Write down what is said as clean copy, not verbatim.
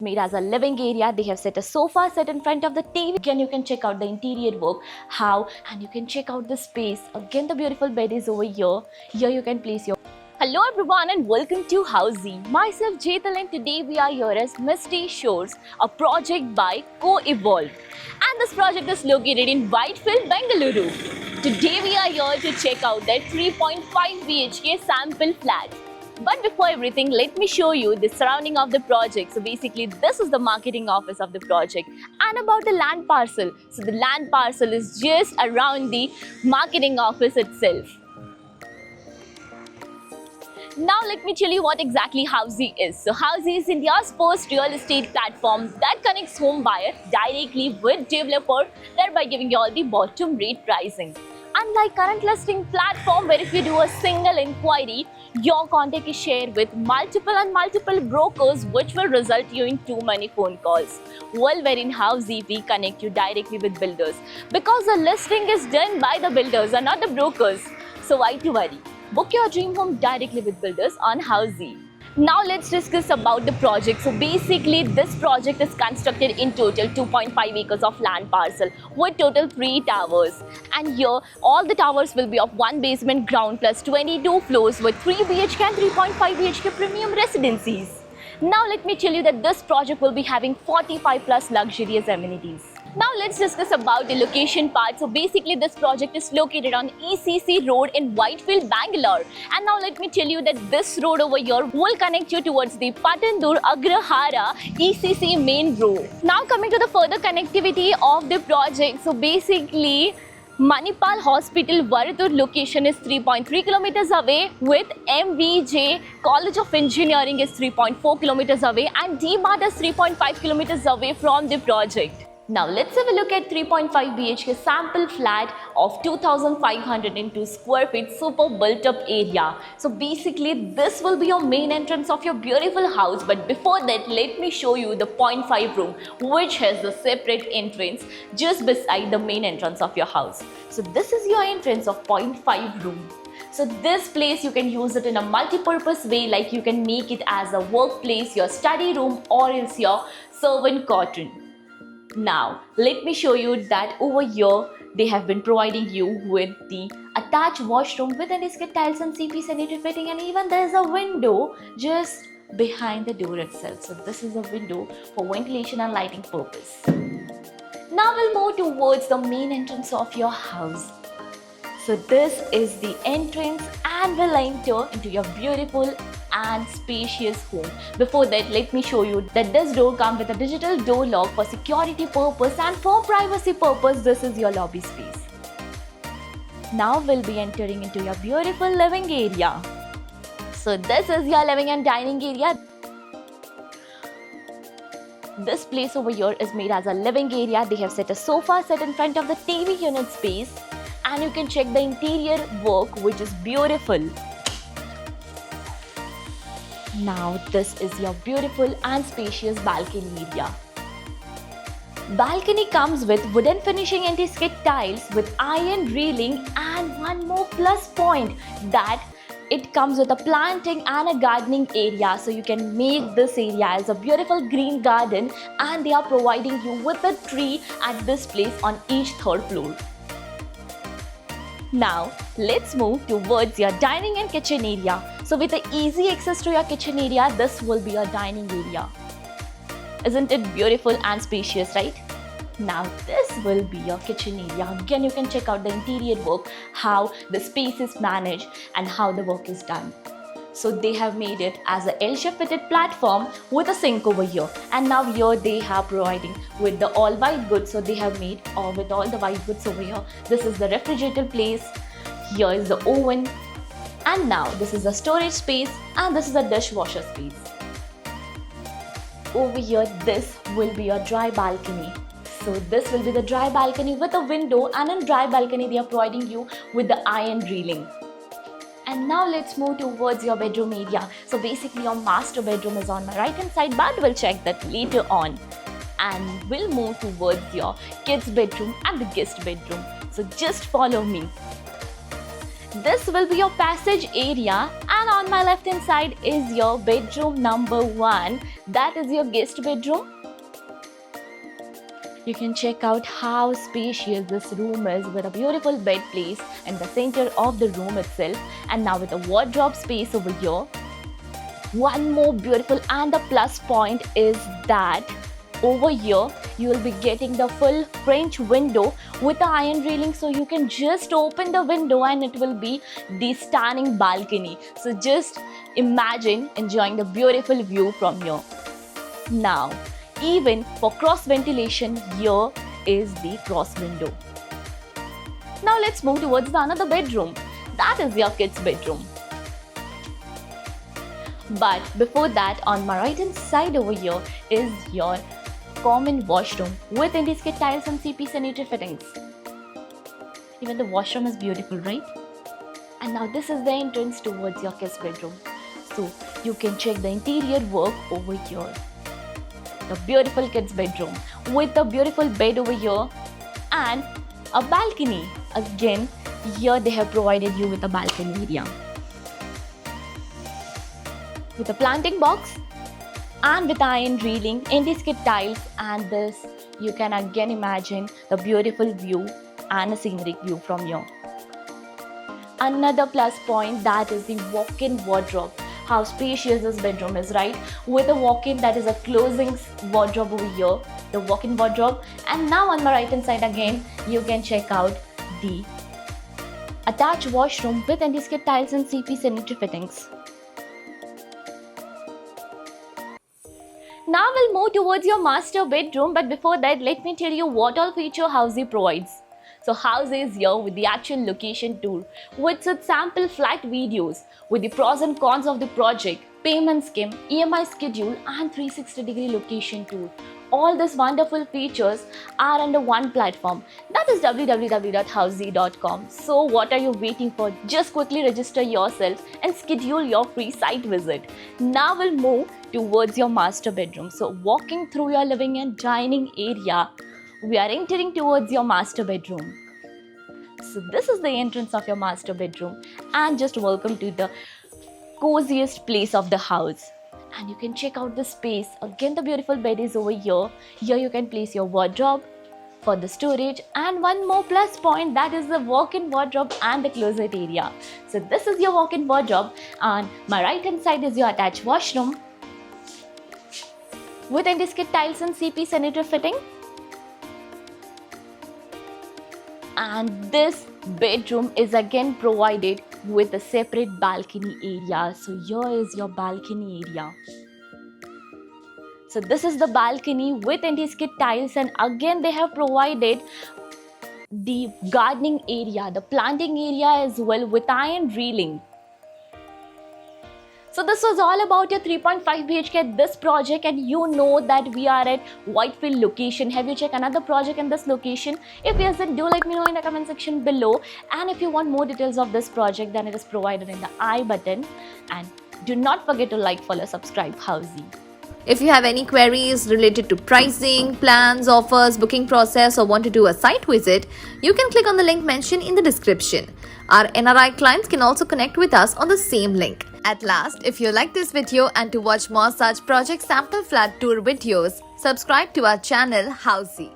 Made as a living area. They have set a sofa set in front of the TV. Again, you can check out the interior work, how, and you can check out the space. Again, the beautiful bed is over here. Here you can place your... Hello everyone and welcome to Housey. Myself Jetal and today we are here as Misty Shores, a project by Co-Evolve. And this project is located in Whitefield, Bengaluru. Today we are here to check out that 3.5 BHK sample flat. But before everything, let me show you the surrounding of the project. So basically, this is the marketing office of the project. And about the land parcel. So the land parcel is just around the marketing office itself. Now let me tell you what exactly Housey is. So Housey is India's first real estate platform that connects home buyers directly with developer, thereby giving you all the bottom rate pricing. Unlike current listing platform where if you do a single inquiry, your contact is shared with multiple brokers, which will result you in too many phone calls. Well, wherein Housey we connect you directly with builders because the listing is done by the builders and not the brokers. So why to worry? Book your dream home directly with builders on Housey. Now let's discuss about the project. So basically this project is constructed in total 2.5 acres of land parcel with total 3 towers. And here all the towers will be of 1 basement ground plus 22 floors with 3 BHK and 3.5 BHK premium residencies. Now let me tell you that this project will be having 45 plus luxurious amenities. Now let's discuss about the location part. So basically this project is located on ECC Road in Whitefield, Bangalore. And now let me tell you that this road over here will connect you towards the Patandur Agrahara ECC main road. Now coming to the further connectivity of the project. So basically Manipal Hospital Varathur location is 3.3 kilometers away, with MVJ College of Engineering is 3.4 kilometers away and DMART is 3.5 kilometers away from the project. Now let's have a look at 3.5 BHK sample flat of 2,502 square feet super built up area. So basically this will be your main entrance of your beautiful house, but before that let me show you the 0.5 room which has a separate entrance just beside the main entrance of your house. So this is your entrance of 0.5 room. So this place you can use it in a multi-purpose way, like you can make it as a workplace, your study room or else your servant quarters. Now, let me show you that over here, they have been providing you with the attached washroom with anti-skid tiles and CP sanitary fitting, and even there is a window just behind the door itself. So this is a window for ventilation and lighting purpose. Now we'll move towards the main entrance of your house. So this is the entrance and we'll enter into your beautiful and spacious home. Before that, let me show you that this door comes with a digital door lock for security purpose, and for privacy purpose, this is your lobby space. Now we'll be entering into your beautiful living area. So this is your living and dining area. This place over here is made as a living area. They have set a sofa set in front of the TV unit space, and you can check the interior work which is beautiful. Now this is your beautiful and spacious balcony area. Balcony comes with wooden finishing anti-skid tiles with iron railing, and one more plus point that it comes with a planting and a gardening area, so you can make this area as a beautiful green garden, and they are providing you with a tree at this place on each third floor. Now let's move towards your dining and kitchen area. So with the easy access to your kitchen area, this will be your dining area. Isn't it beautiful and spacious, right? Now this will be your kitchen area. Again, you can check out the interior work, how the space is managed and how the work is done. So they have made it as a L-shaped fitted platform with a sink over here. And now here they are providing with the all white goods. So they have made with all the white goods over here. This is the refrigerator place. Here is the oven. And now this is the storage space, and this is a dishwasher space. Over here, this will be your dry balcony. So this will be the dry balcony with a window, and in dry balcony they are providing you with the iron railing. And now let's move towards your bedroom area. So basically your master bedroom is on my right hand side, but we'll check that later on. And we'll move towards your kids bedroom and the guest bedroom. So just follow me. This will be your passage area, And on my left hand side is your bedroom number 1. That is your guest bedroom. You can check out how spacious this room is with a beautiful bed placed in the center of the room itself, and now with a wardrobe space over here. One more beautiful and a plus point is that over here you will be getting the full French window with the iron railing, so you can just open the window and it will be the stunning balcony. So just imagine enjoying the beautiful view from here. Now, even for cross ventilation, here is the cross window. Now let's move towards the another bedroom. That is your kids' bedroom. But before that, on my right hand side over here is your common washroom with intricate tiles and CP sanitary fittings. Even the washroom is beautiful, right? And now this is the entrance towards your kids' bedroom. So you can check the interior work over here. The beautiful kids' bedroom with a beautiful bed over here and a balcony. Again, here they have provided you with a balcony area with a planting box and with iron railing, intricate tiles, and this you can again imagine the beautiful view and a scenic view from here. Another plus point, that is the walk-in wardrobe. How spacious this bedroom is, right? With a walk-in, that is a closing wardrobe over here, the walk-in wardrobe. And now on my right hand side again, you can check out the attached washroom with intricate tiles and CP sanitary fittings. Now we'll move towards your master bedroom, but before that, let me tell you what all feature Housey provides. So Housey is here with the actual location tour, with such sample flat videos with the pros and cons of the project, payment scheme, EMI schedule, and 360-degree location tour. All these wonderful features are under one platform, that is www.housey.com. So what are you waiting for? Just quickly register yourself and schedule your free site visit. Now we'll move towards your master bedroom. So walking through your living and dining area, we are entering towards your master bedroom. So this is the entrance of your master bedroom, and just welcome to the coziest place of the house. And you can check out the space. Again, the beautiful bed is over here. Here you can place your wardrobe for the storage, and one more plus point, that is the walk-in wardrobe and the closet area. So this is your walk-in wardrobe. On my right hand side is your attached washroom with intricate tiles and CP sanitary fitting. And this bedroom is again provided with a separate balcony area. So here is your balcony area. So this is the balcony with intricate tiles, and again they have provided the gardening area, the planting area as well with iron railing. So this was all about your 3.5 BHK this project, and you know that we are at Whitefield location. Have you checked another project in this location? If yes, then do let me know in the comment section below. And if you want more details of this project, then it is provided in the I button. And do not forget to like, follow, subscribe Housey. If you have any queries related to pricing, plans, offers, booking process, or want to do a site visit, you can click on the link mentioned in the description. Our NRI clients can also connect with us on the same link. At last, if you like this video and to watch more such project sample flat tour videos, subscribe to our channel Housey.